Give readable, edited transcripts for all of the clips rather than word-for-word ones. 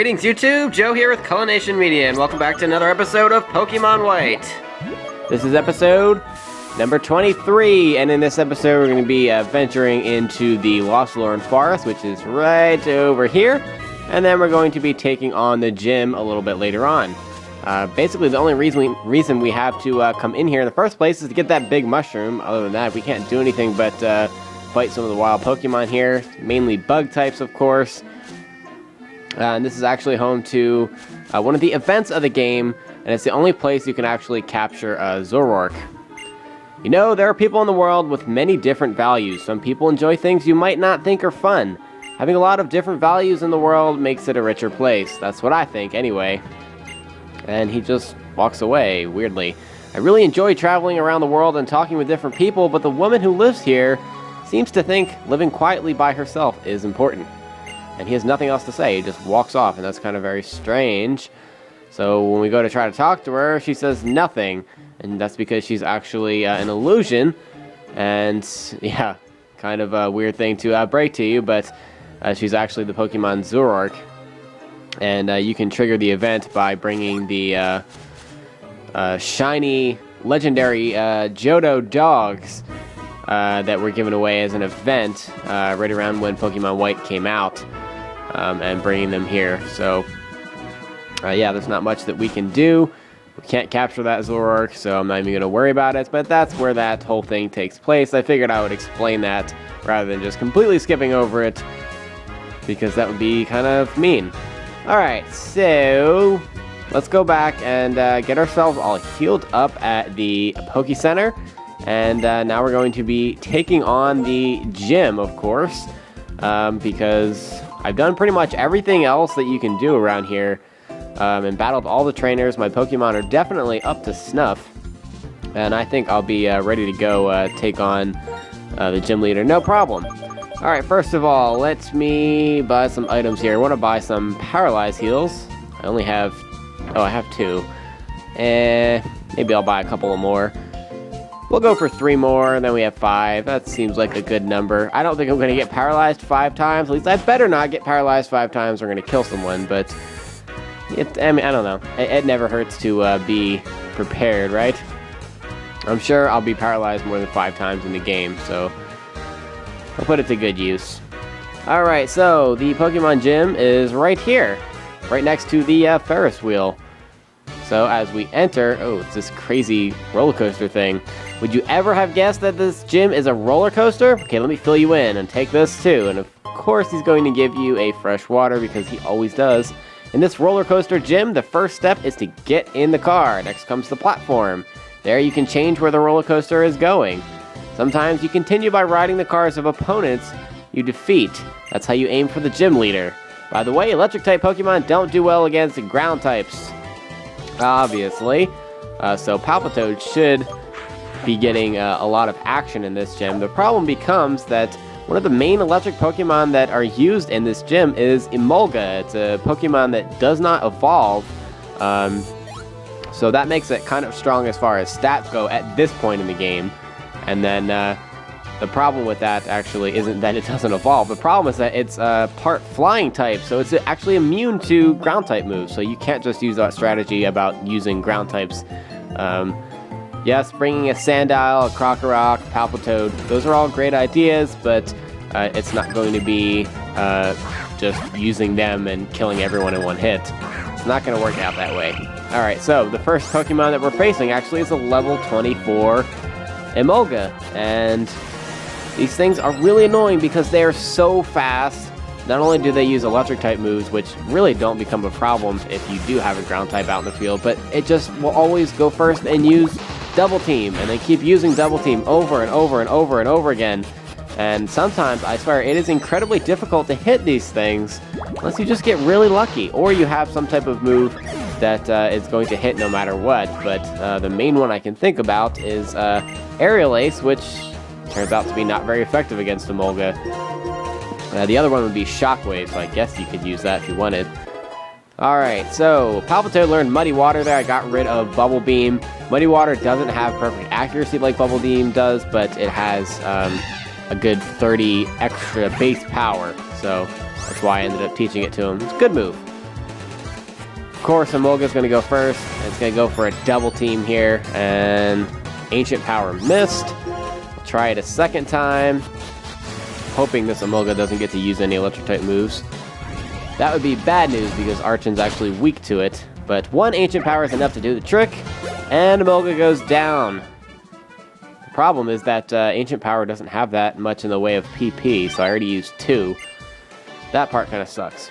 Greetings YouTube, Joe here with Culination Media, and welcome back to another episode of Pokemon White. This is episode number 23, and in this episode we're going to be venturing into the Lostlorn Forest, which is right over here, and then we're going to be taking on the gym a little bit later on. Basically the only reason we have to come in here in the first place is to get that big mushroom. Other than that, we can't do anything but fight some of the wild Pokemon here, mainly bug types of course. And this is actually home to one of the events of the game, and it's the only place you can actually capture Zoroark. You know, there are people in the world with many different values. Some people enjoy things you might not think are fun. Having a lot of different values in the world makes it a richer place. That's what I think, anyway. And he just walks away, weirdly. I really enjoy traveling around the world and talking with different people, but the woman who lives here seems to think living quietly by herself is important. And he has nothing else to say, he just walks off, and that's kind of very strange. So when we go to try to talk to her, she says nothing, and that's because she's actually an illusion. And yeah, kind of a weird thing to break to you, but she's actually the Pokemon Zoroark. And you can trigger the event by bringing the shiny, legendary Johto dogs that were given away as an event right around when Pokemon White came out. And bringing them here. So, yeah, there's not much that we can do. We can't capture that Zoroark, so I'm not even going to worry about it. But that's where that whole thing takes place. I figured I would explain that rather than just completely skipping over it, because that would be kind of mean. Alright, so let's go back and get ourselves all healed up at the Poke Center. And now we're going to be taking on the gym, of course, because I've done pretty much everything else that you can do around here, and battled all the trainers. My Pokemon are definitely up to snuff, and I think I'll be ready to go take on the gym leader, no problem. Alright, first of all, let me buy some items here. I want to buy some Paralyze Heals. I only have, I have 2. Maybe I'll buy a couple of more. We'll go for 3 more, and then we have 5. That seems like a good number. I don't think I'm going to get paralyzed 5 times. At least I better not get paralyzed 5 times. We're going to kill someone, but I mean, I don't know. It never hurts to be prepared, right? I'm sure I'll be paralyzed more than 5 times in the game, so I'll put it to good use. Alright, so the Pokemon Gym is right here, right next to the Ferris wheel. So as we enter, oh, it's this crazy roller coaster thing. Would you ever have guessed that this gym is a roller coaster? Okay, let me fill you in and take this too. And of course he's going to give you a fresh water because he always does. In this roller coaster gym, the first step is to get in the car. Next comes the platform. There you can change where the roller coaster is going. Sometimes you continue by riding the cars of opponents you defeat. That's how you aim for the gym leader. By the way, electric type Pokemon don't do well against ground types, obviously. So Palpitoad should be getting a lot of action in this gym. The problem becomes that one of the main electric Pokemon that are used in this gym is Emolga. It's a Pokemon that does not evolve, so that makes it kind of strong as far as stats go at this point in the game. And then the problem with that actually isn't that it doesn't evolve. The problem is that it's part flying type, so it's actually immune to ground type moves. So you can't just use that strategy about using ground types. Yes, bringing a Sandile, a Crocorock, Palpitoad, those are all great ideas, but it's not going to be just using them and killing everyone in one hit. It's not going to work out that way. Alright, so the first Pokemon that we're facing actually is a level 24 Emolga, and these things are really annoying because they are so fast. Not only do they use electric type moves, which really don't become a problem if you do have a ground type out in the field, but it just will always go first and use double team, and they keep using double team over and over and over and over again. And sometimes, I swear, it is incredibly difficult to hit these things unless you just get really lucky, or you have some type of move that is going to hit no matter what. But the main one I can think about is Aerial Ace, which turns out to be not very effective against Emolga. The other one would be Shockwave, so I guess you could use that if you wanted. Alright, so Palpitoad learned Muddy Water there. I got rid of Bubble Beam. Muddy Water doesn't have perfect accuracy like Bubble Beam does, but it has a good 30 extra base power, so that's why I ended up teaching it to him. It's a good move. course, Emolga's going to go first. It's going to go for a double team here, and Ancient Power missed. I'll try it a second time, hoping this Emolga doesn't get to use any electric-type moves. That would be bad news because Archon's actually weak to it, but one Ancient Power is enough to do the trick, and Emolga goes down. The problem is that Ancient Power doesn't have that much in the way of PP, so I already used 2. That part kind of sucks.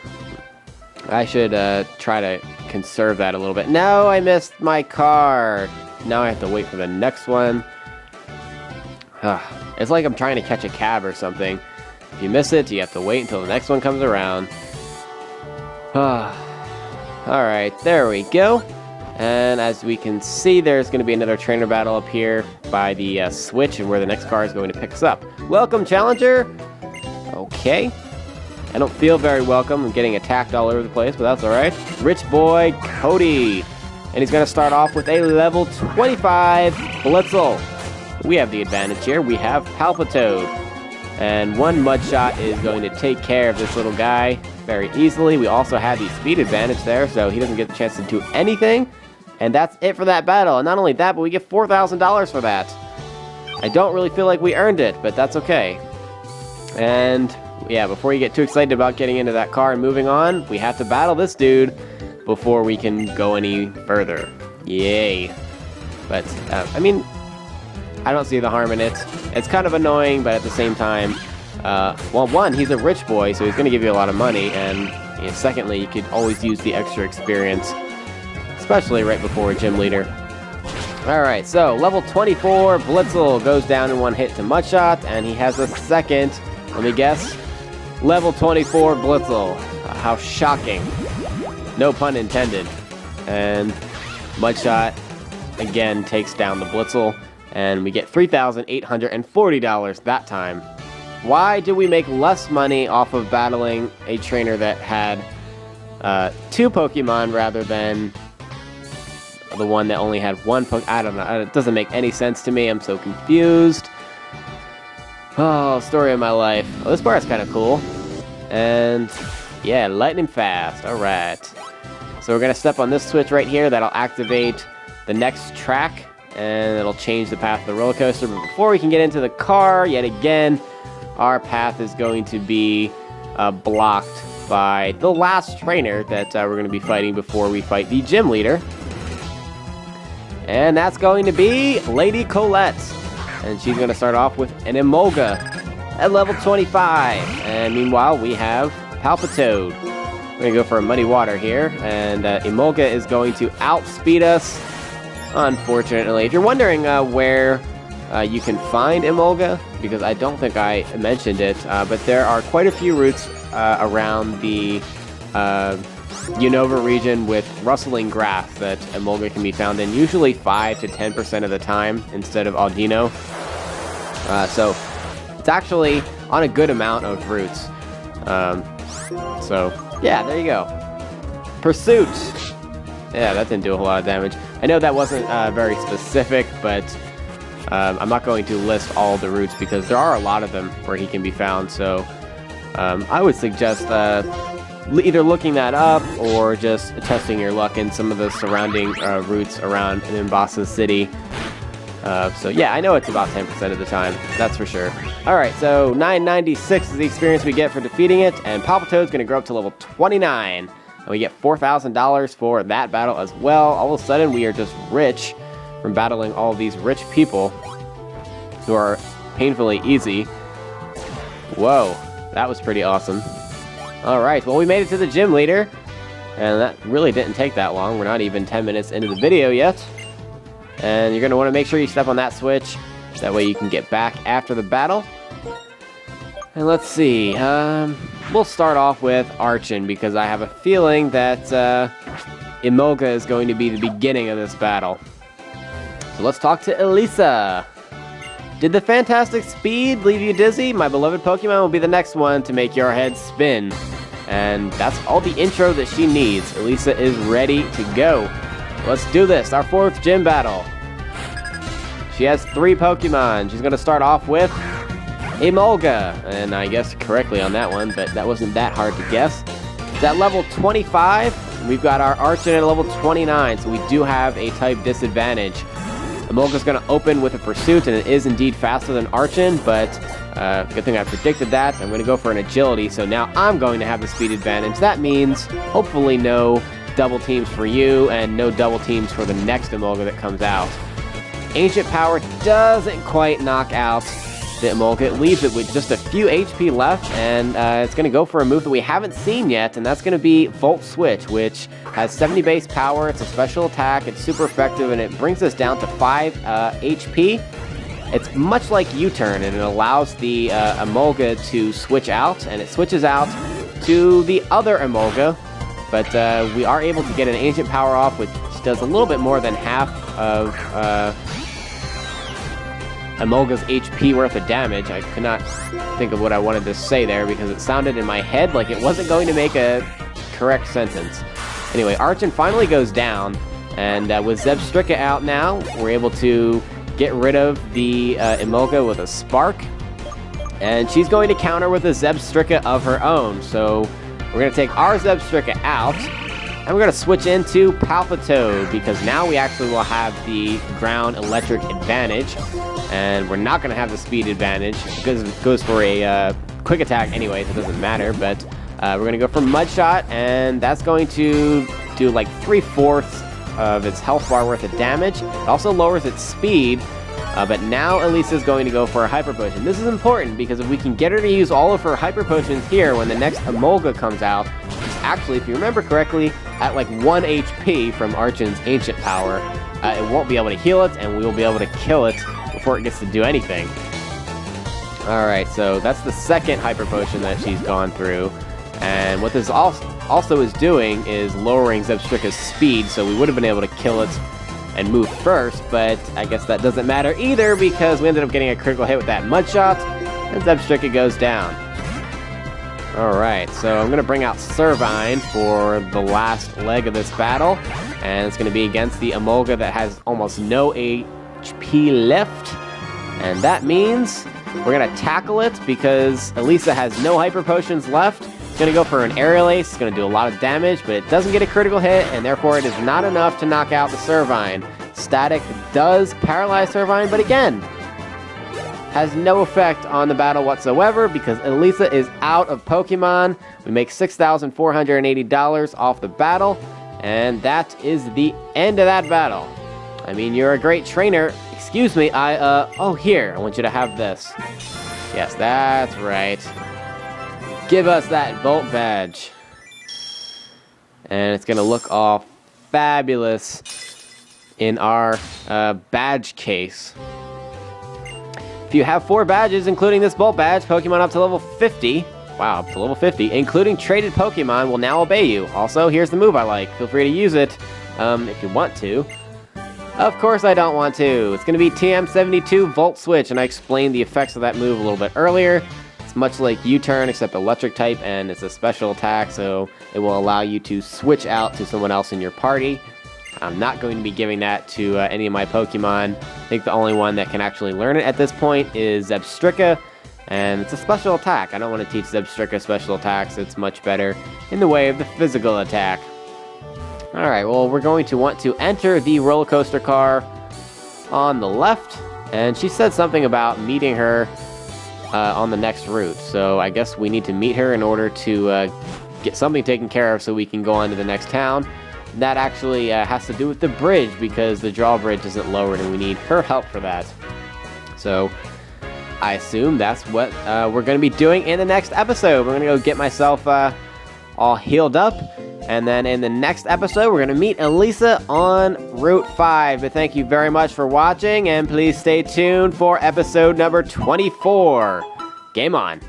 I should try to conserve that a little bit. No, I missed my card. Now I have to wait for the next one. It's like I'm trying to catch a cab or something. If you miss it, you have to wait until the next one comes around. Alright, there we go. And as we can see, there's going to be another trainer battle up here by the switch and where the next car is going to pick us up. Welcome, Challenger! Okay. I don't feel very welcome. I'm getting attacked all over the place, but that's alright. Rich Boy Cody. And he's going to start off with a level 25 Blitzel. We have the advantage here. We have Palpitoad. And one Mud Shot is going to take care of this little guy very easily. We also have the speed advantage there, so he doesn't get the chance to do anything. And that's it for that battle. And not only that, but we get $4,000 for that. I don't really feel like we earned it, but that's okay. And yeah, before you get too excited about getting into that car and moving on, we have to battle this dude before we can go any further. Yay. But, I mean, I don't see the harm in it. It's kind of annoying, but at the same time, well, one, he's a rich boy, so he's going to give you a lot of money, and you know, secondly, you could always use the extra experience, especially right before a gym leader. Alright, so level 24, Blitzel goes down in one hit to Mudshot, and he has a second, let me guess, level 24 Blitzel. How shocking. No pun intended. And Mudshot again takes down the Blitzel, and we get $3,840 that time. Why did we make less money off of battling a trainer that had 2 Pokemon rather than the one that only had 1 Pokemon? I don't know. It doesn't make any sense to me. I'm so confused. Oh, story of my life. Well, this bar is kind of cool. And yeah, lightning fast. Alright. So we're going to step on this switch right here. That'll activate the next track. And it'll change the path of the roller coaster. But before we can get into the car, yet again, our path is going to be blocked by the last trainer that we're going to be fighting before we fight the gym leader. And that's going to be Lady Colette. And she's going to start off with an Emolga at level 25. And meanwhile, we have Palpitoad. We're going to go for a Muddy Water here. And Emolga is going to outspeed us, unfortunately. If you're wondering where you can find Emolga, because I don't think I mentioned it, but there are quite a few routes around the Unova region with rustling grass that Emolga can be found in, usually 5 to 10% of the time instead of Audino. So it's actually on a good amount of routes. So yeah, there you go. Pursuit. Yeah, that didn't do a whole lot of damage. I know that wasn't very specific, but I'm not going to list all the routes because there are a lot of them where he can be found. So I would suggest either looking that up or just testing your luck in some of the surrounding routes around Mombasa City. So yeah, I know it's about 10% of the time, that's for sure. Alright, so 996 is the experience we get for defeating it, and Palpitoad's going to grow up to level 29. And we get $4,000 for that battle as well. All of a sudden, we are just rich from battling all these rich people who are painfully easy. Whoa, that was pretty awesome. Alright, well, we made it to the gym leader, and that really didn't take that long. We're not even 10 minutes into the video yet. And you're going to want to make sure you step on that switch. That way you can get back after the battle. And let's see. We'll start off with Archon, because I have a feeling that Emolga is going to be the beginning of this battle. So let's talk to Elesa. Did the fantastic speed leave you dizzy? My beloved Pokemon will be the next one to make your head spin. And that's all the intro that she needs. Elesa is ready to go. Let's do this, our 4th gym battle. She has 3 Pokemon. She's going to start off with Emolga. And I guessed correctly on that one, but that wasn't that hard to guess. It's at level 25. we've got our Archon at level 29, so we do have a type disadvantage. Emolga's going to open with a Pursuit, and it is indeed faster than Archon, but good thing I predicted that. I'm going to go for an Agility, so now I'm going to have the speed advantage. That means, hopefully, no double teams for you, and no double teams for the next Emolga that comes out. Ancient Power doesn't quite knock out the Emolga. It leaves it with just a few HP left, and it's going to go for a move that we haven't seen yet, and that's going to be Volt Switch, which has 70 base power. It's a special attack. It's super effective, and it brings us down to 5 HP. It's much like U-Turn, and it allows the Emolga to switch out, and it switches out to the other Emolga, but we are able to get an Ancient Power off, which does a little bit more than half of Emolga's HP worth of damage. I could not think of what I wanted to say there because it sounded in my head like it wasn't going to make a correct sentence. Anyway, Archon finally goes down, and with Zebstrika out now, we're able to get rid of the Emolga with a Spark, and she's going to counter with a Zebstrika of her own. So we're going to take our Zebstrika out, and we're going to switch into Palpitoad, because now we actually will have the ground electric advantage, and we're not going to have the speed advantage, because it goes for a quick attack anyway, so it doesn't matter, but we're going to go for Mud Shot, and that's going to do like 3/4 of its health bar worth of damage. It also lowers its speed, but now Elesa's going to go for a Hyper Potion. This is important, because if we can get her to use all of her Hyper Potions here when the next Emolga comes out, which is actually, if you remember correctly, at like 1 HP from Archon's Ancient Power, it won't be able to heal it, and we will be able to kill it before it gets to do anything. Alright, so that's the second Hyper Potion that she's gone through, and what this also is doing is lowering Zebstrika's speed, so we would have been able to kill it and move first, but I guess that doesn't matter either, because we ended up getting a critical hit with that Mud Shot, and Zebstrika goes down. Alright, so I'm going to bring out Servine for the last leg of this battle, and it's going to be against the Emolga that has almost no HP left, and that means we're going to tackle it, because Elesa has no Hyper Potions left. It's going to go for an Aerial Ace. It's going to do a lot of damage, but it doesn't get a critical hit, and therefore it is not enough to knock out the Servine. Static does paralyze Servine, but again, has no effect on the battle whatsoever, because Elesa is out of Pokemon. We make $6,480 off the battle, and that is the end of that battle. I mean, you're a great trainer. Excuse me, oh, here, I want you to have this. Yes, that's right. Give us that Volt badge. And it's going to look all fabulous in our badge case. If you have 4 badges, including this Volt badge, Pokemon up to level 50, wow, up to level 50, including traded Pokemon, will now obey you. Also, here's the move I like. Feel free to use it if you want to. Of course I don't want to. It's going to be TM72 Volt Switch, and I explained the effects of that move a little bit earlier. It's much like U-Turn, except electric type, and it's a special attack, so it will allow you to switch out to someone else in your party. I'm not going to be giving that to any of my Pokemon. I think the only one that can actually learn it at this point is Zebstrika, and it's a special attack. I don't want to teach Zebstrika special attacks. It's much better in the way of the physical attack. Alright, well, we're going to want to enter the roller coaster car on the left, and she said something about meeting her on the next route, so I guess we need to meet her in order to get something taken care of so we can go on to the next town. That actually has to do with the bridge, because the drawbridge isn't lowered and we need her help for that. So I assume that's what we're going to be doing in the next episode. We're going to go get myself all healed up, and then in the next episode we're going to meet Elesa on Route 5. But thank you very much for watching, and please stay tuned for episode number 24. Game on.